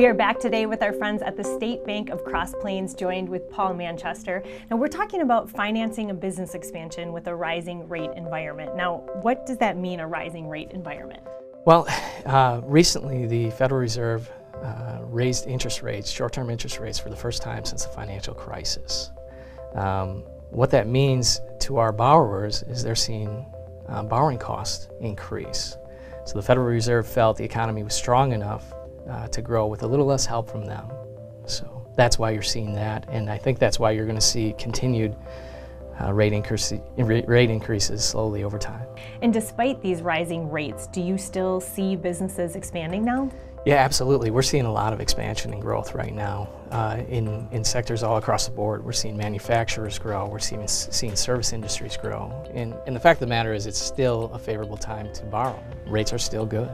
We are back today with our friends at the State Bank of Cross Plains, joined with Paul Manchester. Now we're talking about financing a business expansion with a rising rate environment. Now, what does that mean, a rising rate environment? Well, recently the Federal Reserve raised interest rates, short-term interest rates, for the first time since the financial crisis. What that means to our borrowers is they're seeing borrowing costs increase. So the Federal Reserve felt the economy was strong enough to grow with a little less help from them. So that's why you're seeing that, and I think that's why you're going to see continued rate increases slowly over time. And despite these rising rates, do you still see businesses expanding now? Yeah, absolutely. We're seeing a lot of expansion and growth right now in sectors all across the board. We're seeing manufacturers grow. We're seeing service industries grow. And the fact of the matter is, it's still a favorable time to borrow. Rates are still good,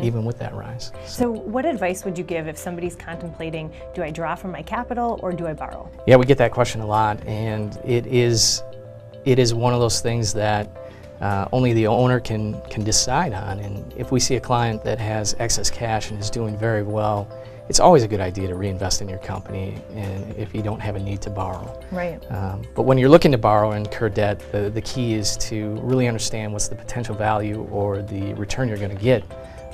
even with that rise. So what advice would you give if somebody's contemplating, do I draw from my capital or do I borrow? Yeah, we get that question a lot, and it is one of those things that only the owner can decide on. And if we see a client that has excess cash and is doing very well, it's always a good idea to reinvest in your company, and if you don't have a need to borrow. Right. But when you're looking to borrow and incur debt, the key is to really understand what's the potential value or the return you're going to get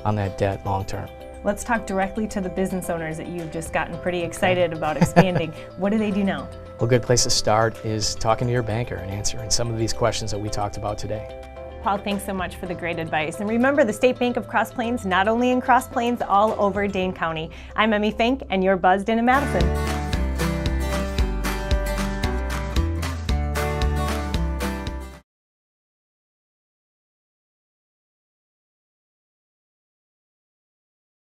on that debt long term. Let's talk directly to the business owners that you've just gotten pretty excited about expanding. What do they do now? Well, a good place to start is talking to your banker and answering some of these questions that we talked about today. Paul, thanks so much for the great advice. And remember, the State Bank of Cross Plains, not only in Cross Plains, all over Dane County. I'm Emmy Fink, and you're Buzzed Into Madison.